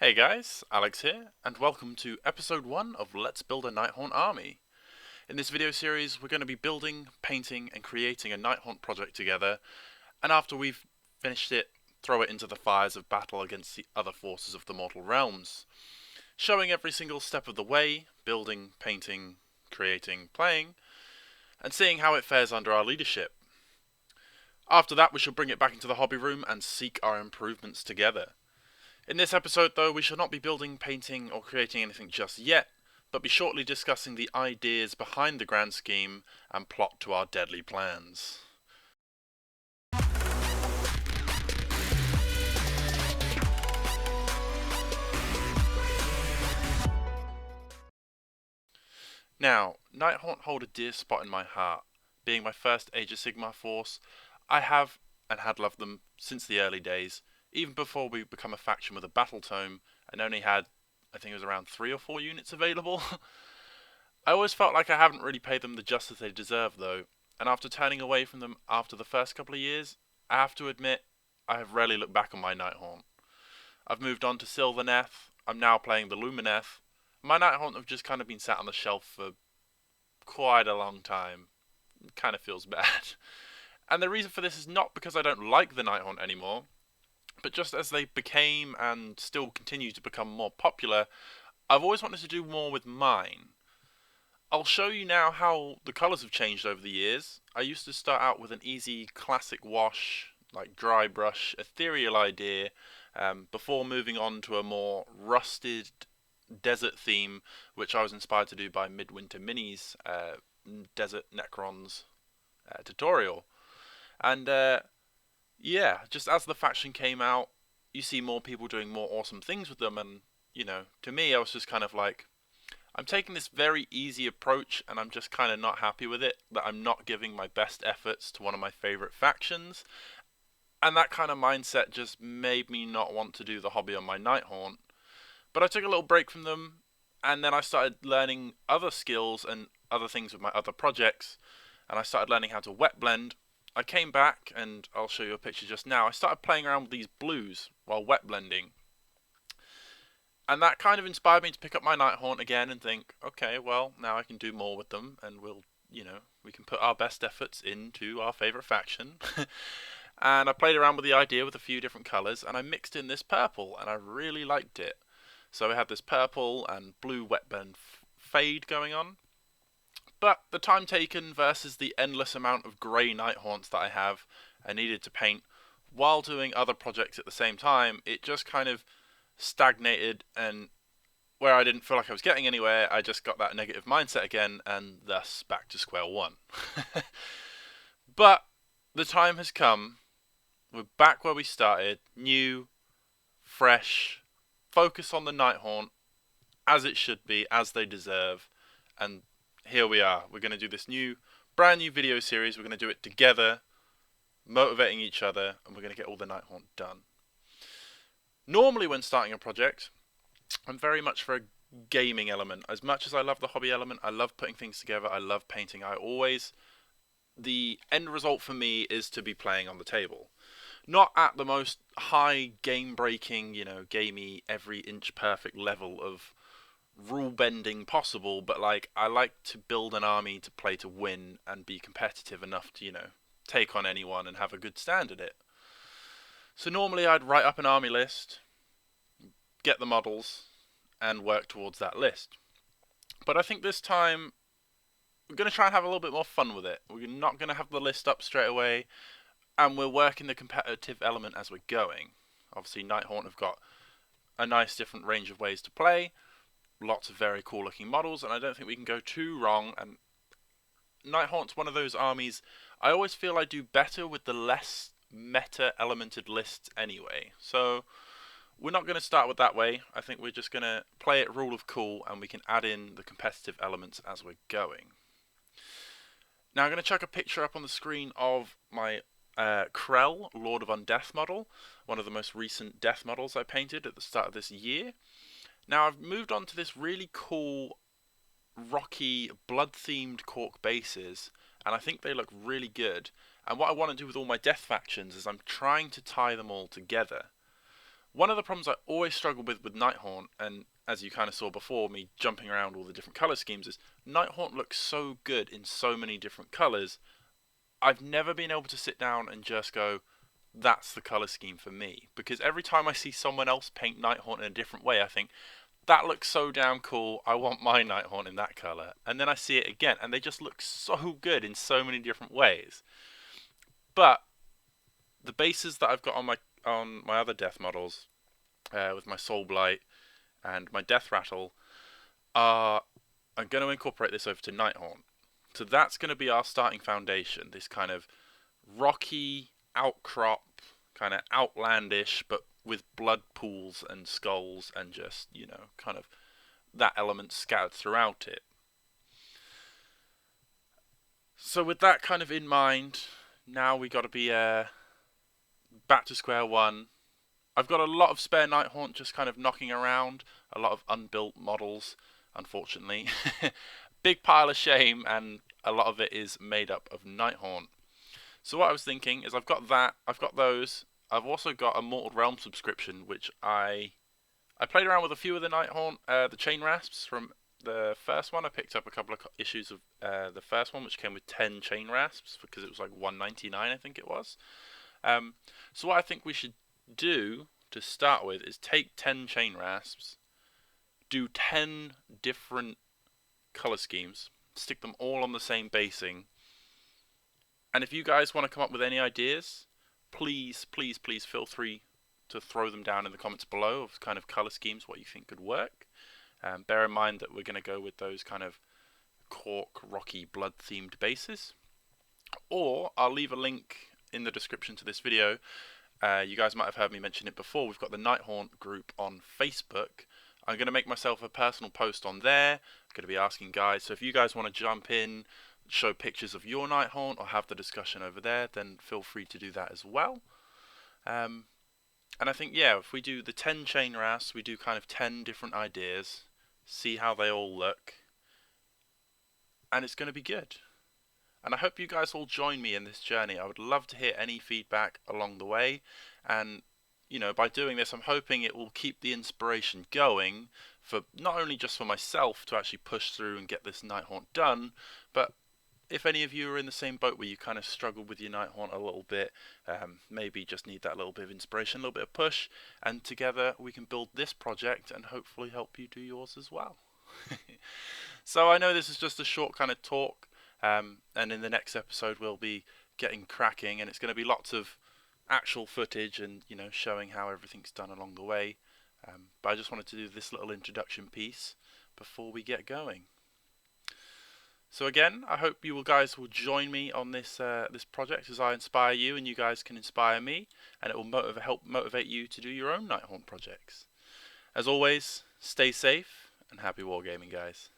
Hey guys, Alex here, and welcome to episode 1 of Let's Build a Nighthaunt Army. In this video series, we're going to be building, painting, and creating a Nighthaunt project together, and after we've finished it, throw it into the fires of battle against the other forces of the mortal realms. Showing every single step of the way, building, painting, creating, playing, and seeing how it fares under our leadership. After that, we shall bring it back into the hobby room and seek our improvements together. In this episode, though, we shall not be building, painting, or creating anything just yet, but be shortly discussing the ideas behind the grand scheme and plot to our deadly plans. Now, Nighthaunt hold a dear spot in my heart. Being my first Age of Sigmar force, I have and had loved them since the early days, even before we become a faction with a battle tome and only had, I think it was around 3 or 4 units available. I always felt like I haven't really paid them the justice they deserve though, and after turning away from them after the first couple of years, I have to admit, I have rarely looked back on my Nighthaunt. I've moved on to Sylvaneth, I'm now playing the Lumineth. My Nighthaunt have just kind of been sat on the shelf for quite a long time. It kind of feels bad. And the reason for this is not because I don't like the Nighthaunt anymore, but just as they became and still continue to become more popular, I've always wanted to do more with mine. I'll show you now how the colours have changed over the years. I used to start out with an easy classic wash, like dry brush, ethereal idea, before moving on to a more rusted desert theme, which I was inspired to do by Midwinter Mini's Desert Necrons tutorial. And yeah, just as the faction came out, you see more people doing more awesome things with them, and to me, I was just kind of like, I'm taking this very easy approach and I'm just kind of not happy with it, that I'm not giving my best efforts to one of my favourite factions. And that kind of mindset just made me not want to do the hobby on my Nighthaunt. But I took a little break from them and then I started learning other skills and other things with my other projects. And I started learning how to wet blend. I came back and I'll show you a picture just now. I started playing around with these blues while wet blending. And that kind of inspired me to pick up my Nighthaunt again and think, okay, well, now I can do more with them and we can put our best efforts into our favourite faction. And I played around with the idea with a few different colours and I mixed in this purple and I really liked it. So we have this purple and blue wet blend fade going on. But the time taken versus the endless amount of grey Nighthaunts that I needed to paint while doing other projects at the same time, it just kind of stagnated, and where I didn't feel like I was getting anywhere, I just got that negative mindset again, and thus back to square one. But the time has come. We're back where we started, new, fresh, focus on the Nighthaunt, as it should be, as they deserve, and here we are. We're going to do this brand new video series. We're going to do it together, motivating each other, and we're going to get all the Nighthaunt done. Normally when starting a project, I'm very much for a gaming element. As much as I love the hobby element, I love putting things together, I love painting, the end result for me is to be playing on the table. Not at the most high game-breaking, gamey, every inch perfect level of rule bending possible, but like I like to build an army to play to win and be competitive enough to, take on anyone and have a good stand at it. So normally I'd write up an army list, get the models, and work towards that list. But I think this time we're going to try and have a little bit more fun with it. We're not going to have the list up straight away, and we're working the competitive element as we're going. Obviously, Nighthaunt have got a nice different range of ways to play, lots of very cool looking models, and I don't think we can go too wrong. And Nighthaunt's one of those armies, I always feel I do better with the less meta elemented lists anyway. So we're not going to start with that way. I think we're just going to play it rule of cool, and we can add in the competitive elements as we're going. Now I'm going to chuck a picture up on the screen of my Krell, Lord of Undeath model, one of the most recent death models I painted at the start of this year. Now I've moved on to this really cool, rocky, blood-themed cork bases, and I think they look really good. And what I want to do with all my death factions is I'm trying to tie them all together. One of the problems I always struggle with Nighthaunt, and as you kind of saw before me jumping around all the different color schemes, is Nighthaunt looks so good in so many different colors. I've never been able to sit down and just go, that's the color scheme for me. Because every time I see someone else paint Nighthaunt in a different way, I think, that looks so damn cool. I want my Nighthaunt in that color. And then I see it again, and they just look so good in so many different ways. But the bases that I've got on my other death models, with my Soul Blight and my Death Rattle, are I'm going to incorporate this over to Nighthaunt. So that's going to be our starting foundation. This kind of rocky outcrop, kind of outlandish, but with blood pools and skulls and just, kind of that element scattered throughout it. So with that kind of in mind, now we got to be back to square one. I've got a lot of spare Nighthaunt just kind of knocking around, a lot of unbuilt models, unfortunately. Big pile of shame, and a lot of it is made up of Nighthaunt. So what I was thinking is I've got those. I've also got a Mortal Realm subscription, which I played around with a few of the Nighthaunt, the Chain Rasps from the first one. I picked up a couple of issues of the first one, which came with 10 Chain Rasps, because it was like $1.99, I think it was. So what I think we should do to start with is take 10 Chain Rasps, do 10 different color schemes, stick them all on the same basing, and if you guys want to come up with any ideas, please feel free to throw them down in the comments below of kind of color schemes, what you think could work. Bear in mind that we're going to go with those kind of cork, rocky, blood themed bases, or I'll leave a link in the description to this video. You guys might have heard me mention it before. We've got the Nighthaunt group on Facebook. I'm going to make myself a personal post on there. I'm going to be asking guys. So if you guys want to jump in, show pictures of your Nighthaunt, or have the discussion over there, then feel free to do that as well. And I think, yeah, if we do the 10 Chain Rasps, we do kind of 10 different ideas, see how they all look, and it's going to be good. And I hope you guys all join me in this journey. I would love to hear any feedback along the way. And, by doing this, I'm hoping it will keep the inspiration going for not only just for myself to actually push through and get this Nighthaunt done, but if any of you are in the same boat where you kind of struggle with your Nighthaunt a little bit, maybe just need that little bit of inspiration, a little bit of push, and together we can build this project and hopefully help you do yours as well. So I know this is just a short kind of talk. And in the next episode we'll be getting cracking, and it's going to be lots of actual footage and showing how everything's done along the way. But I just wanted to do this little introduction piece before we get going. So again, I hope you guys will join me on this this project as I inspire you, and you guys can inspire me, and it will help motivate you to do your own Nighthaunt projects. As always, stay safe and happy wargaming, guys.